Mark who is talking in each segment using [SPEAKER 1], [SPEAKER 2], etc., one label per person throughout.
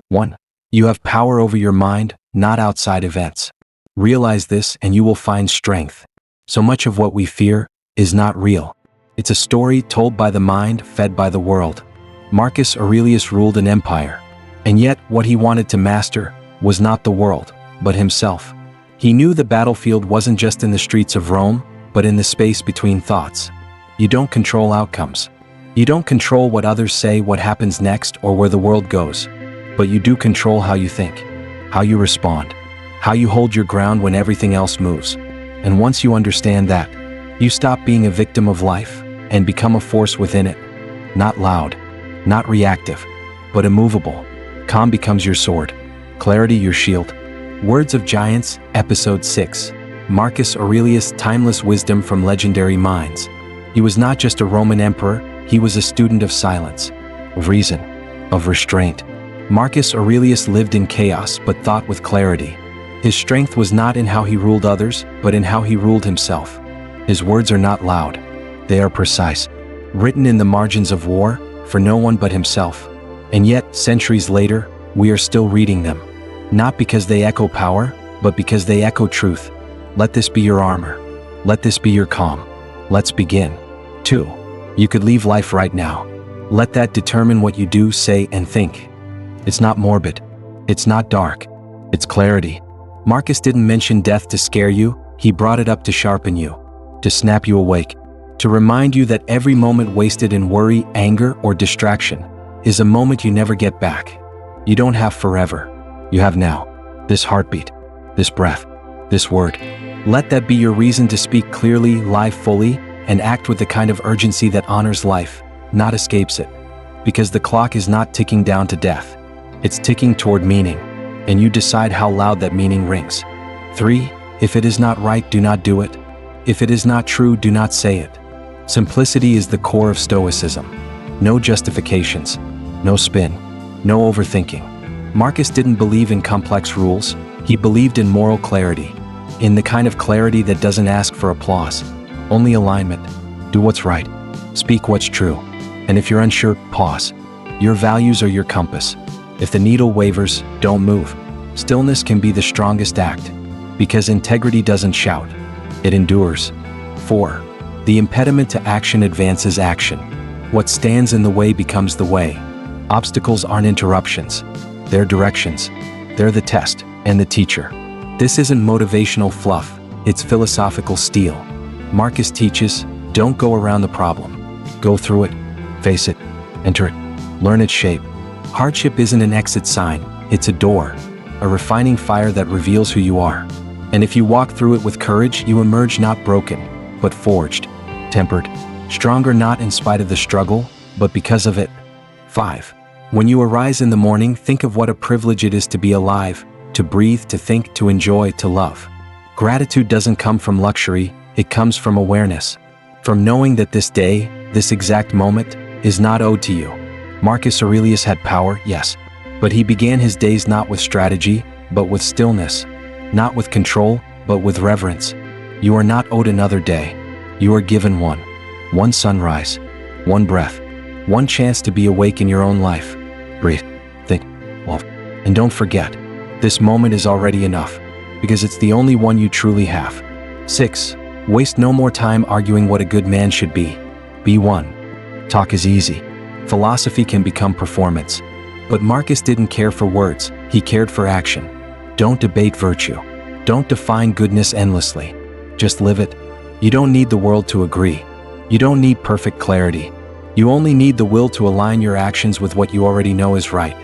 [SPEAKER 1] 1. You have power over your mind, not outside events. Realize this and you will find strength. So much of what we fear is not real. It's a story told by the mind, fed by the world. Marcus Aurelius ruled an empire, and yet what he wanted to master was not the world, but himself. He knew the battlefield wasn't just in the streets of Rome, but in the space between thoughts. You don't control outcomes. You don't control what others say, what happens next, or where the world goes. But you do control how you think, how you respond, how you hold your ground when everything else moves. And once you understand that, you stop being a victim of life and become a force within it. Not loud, not reactive, but immovable. Calm becomes your sword, clarity your shield. Words of Giants, Episode 6. Marcus Aurelius' timeless wisdom from legendary minds. He was not just a Roman emperor, he was a student of silence, of reason, of restraint. Marcus Aurelius lived in chaos but thought with clarity. His strength was not in how he ruled others, but in how he ruled himself. His words are not loud. They are precise, written in the margins of war, for no one but himself. And yet, centuries later, we are still reading them. Not because they echo power, but because they echo truth. Let this be your armor. Let this be your calm. Let's begin. 2. You could leave life right now. Let that determine what you do, say, and think. It's not morbid. It's not dark. It's clarity. Marcus didn't mention death to scare you, he brought it up to sharpen you, to snap you awake, to remind you that every moment wasted in worry, anger, or distraction is a moment you never get back. You don't have forever. You have now. This heartbeat, this breath, this word. Let that be your reason to speak clearly, live fully, and act with the kind of urgency that honors life, not escapes it. Because the clock is not ticking down to death. It's ticking toward meaning, and you decide how loud that meaning rings. 3. If it is not right, do not do it. If it is not true, do not say it. Simplicity is the core of Stoicism. No justifications, no spin, no overthinking. Marcus didn't believe in complex rules, he believed in moral clarity. In the kind of clarity that doesn't ask for applause, only alignment. Do what's right, speak what's true, and if you're unsure, pause. Your values are your compass. If the needle wavers, don't move. Stillness can be the strongest act, because integrity doesn't shout, it endures. 4. The impediment to action advances action. What stands in the way becomes the way. Obstacles aren't interruptions, they're directions. They're the test and the teacher. This isn't motivational fluff, it's philosophical steel. Marcus teaches, don't go around the problem. Go through it, face it, enter it, learn its shape. Hardship isn't an exit sign, it's a door, a refining fire that reveals who you are. And if you walk through it with courage, you emerge not broken, but forged, tempered, stronger not in spite of the struggle, but because of it. 5. When you arise in the morning, think of what a privilege it is to be alive, to breathe, to think, to enjoy, to love. Gratitude doesn't come from luxury, it comes from awareness, from knowing that this day, this exact moment, is not owed to you. Marcus Aurelius had power, yes, but he began his days not with strategy, but with stillness, not with control, but with reverence. You are not owed another day. You are given one. One sunrise, one breath, one chance to be awake in your own life. Breathe, think, love, and don't forget, this moment is already enough, because it's the only one you truly have. 6. Waste no more time arguing what a good man should be. Be one. Talk is easy. Philosophy can become performance. But Marcus didn't care for words, he cared for action. Don't debate virtue. Don't define goodness endlessly. Just live it. You don't need the world to agree. You don't need perfect clarity. You only need the will to align your actions with what you already know is right.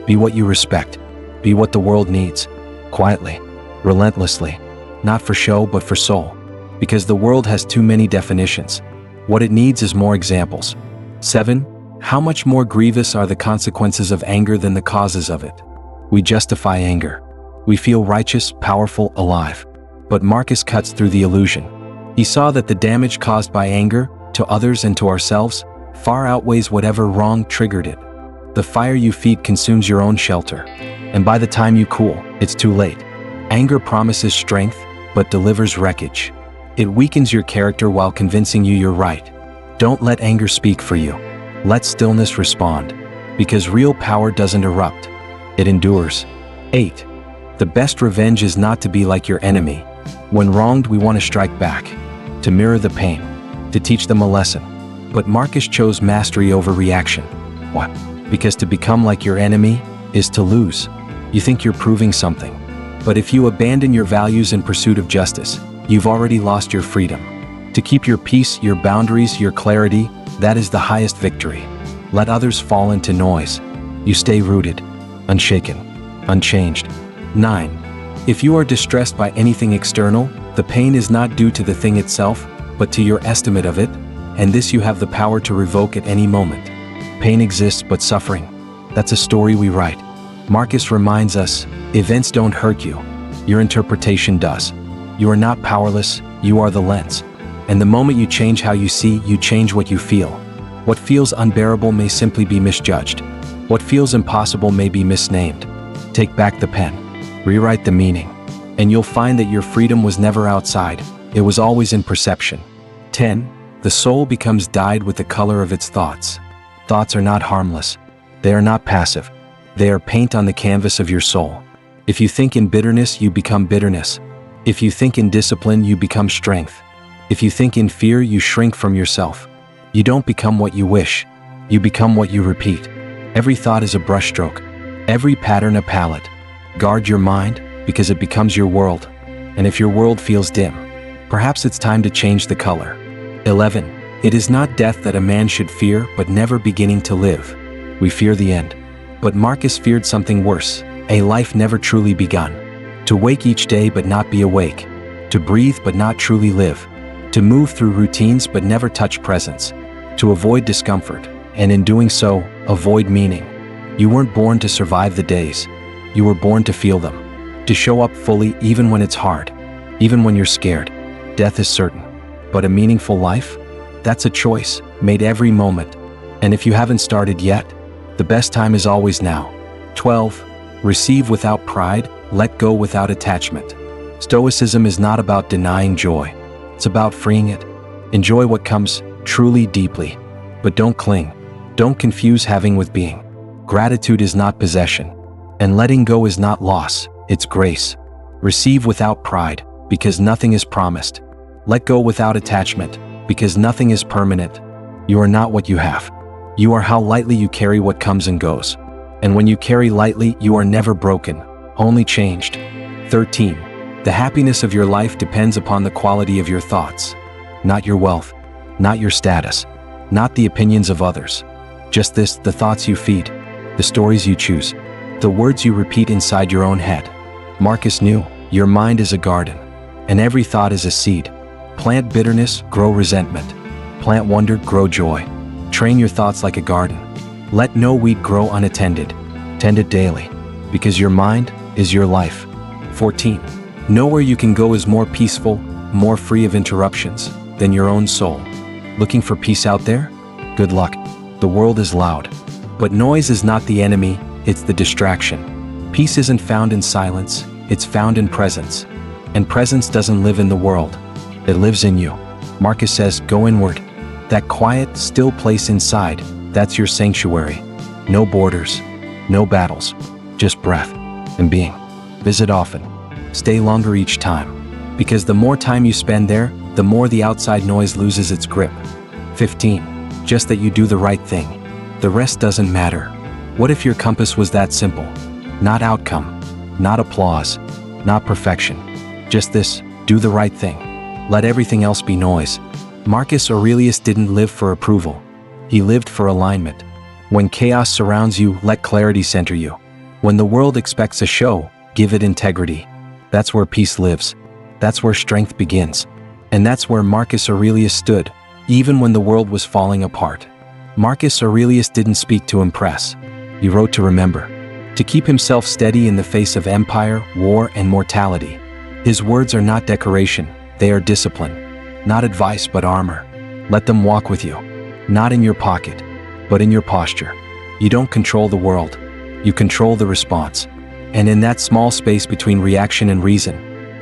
[SPEAKER 1] Be what you respect. Be what the world needs. Quietly, relentlessly. Not for show, but for soul. Because the world has too many definitions. What it needs is more examples. 7. How much more grievous are the consequences of anger than the causes of it? We justify anger. We feel righteous, powerful, alive. But Marcus cuts through the illusion. He saw that the damage caused by anger, to others and to ourselves, far outweighs whatever wrong triggered it. The fire you feed consumes your own shelter. And by the time you cool, it's too late. Anger promises strength, but delivers wreckage. It weakens your character while convincing you you're right. Don't let anger speak for you. Let stillness respond. Because real power doesn't erupt. It endures. 8. The best revenge is not to be like your enemy. When wronged, we want to strike back, to mirror the pain, to teach them a lesson. But Marcus chose mastery over reaction. What? Because to become like your enemy is to lose. You think you're proving something. But if you abandon your values in pursuit of justice, you've already lost your freedom. To keep your peace, your boundaries, your clarity, that is the highest victory. Let others fall into noise. You stay rooted, unshaken, unchanged. 9. If you are distressed by anything external, the pain is not due to the thing itself, but to your estimate of it, and this you have the power to revoke at any moment. Pain exists, but suffering, that's a story we write. Marcus reminds us, events don't hurt you. Your interpretation does. You are not powerless, you are the lens. And the moment you change how you see, you change what you feel. What feels unbearable may simply be misjudged. What feels impossible may be misnamed. Take back the pen. Rewrite the meaning. And you'll find that your freedom was never outside. It was always in perception. 10. The soul becomes dyed with the color of its thoughts. Thoughts are not harmless. They are not passive. They are paint on the canvas of your soul. If you think in bitterness, you become bitterness. If you think in discipline, you become strength. If you think in fear, you shrink from yourself. You don't become what you wish. You become what you repeat. Every thought is a brushstroke. Every pattern a palette. Guard your mind, because it becomes your world. And if your world feels dim, perhaps it's time to change the color. 11. It is not death that a man should fear, but never beginning to live. We fear the end. But Marcus feared something worse, a life never truly begun. To wake each day but not be awake. To breathe but not truly live. To move through routines but never touch presence. To avoid discomfort, and in doing so, avoid meaning. You weren't born to survive the days. You were born to feel them. To show up fully even when it's hard. Even when you're scared. Death is certain. But a meaningful life? That's a choice, made every moment. And if you haven't started yet, the best time is always now. 12. Receive without pride, let go without attachment. Stoicism is not about denying joy. It's about freeing it. Enjoy what comes, truly deeply. But don't cling. Don't confuse having with being. Gratitude is not possession. And letting go is not loss, it's grace. Receive without pride, because nothing is promised. Let go without attachment, because nothing is permanent. You are not what you have. You are how lightly you carry what comes and goes. And when you carry lightly, you are never broken, only changed. 13. The happiness of your life depends upon the quality of your thoughts. Not your wealth, not your status, not the opinions of others. Just this, the thoughts you feed, the stories you choose, the words you repeat inside your own head. Marcus knew, your mind is a garden, and every thought is a seed. Plant bitterness, grow resentment. Plant wonder, grow joy. Train your thoughts like a garden. Let no weed grow unattended. Tend it daily, because your mind is your life. 14. Nowhere you can go is more peaceful, more free of interruptions, than your own soul. Looking for peace out there? Good luck. The world is loud. But noise is not the enemy, it's the distraction. Peace isn't found in silence, it's found in presence. And presence doesn't live in the world. It lives in you. Marcus says, go inward. That quiet, still place inside, that's your sanctuary. No borders, no battles, just breath and being. Visit often. Stay longer each time. Because the more time you spend there, the more the outside noise loses its grip. 15. Just that you do the right thing. The rest doesn't matter. What if your compass was that simple? Not outcome, not applause, not perfection. Just this, do the right thing. Let everything else be noise. Marcus Aurelius didn't live for approval. He lived for alignment. When chaos surrounds you, let clarity center you. When the world expects a show, give it integrity. That's where peace lives. That's where strength begins. And that's where Marcus Aurelius stood, even when the world was falling apart. Marcus Aurelius didn't speak to impress. He wrote to remember. To keep himself steady in the face of empire, war, and mortality. His words are not decoration, they are discipline. Not advice, but armor. Let them walk with you. Not in your pocket, but in your posture. You don't control the world. You control the response. And in that small space between reaction and reason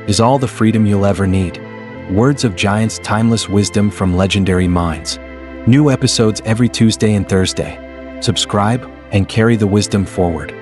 [SPEAKER 1] is all the freedom you'll ever need. Words of Giants, timeless wisdom from legendary minds. New episodes every Tuesday and Thursday. Subscribe and carry the wisdom forward.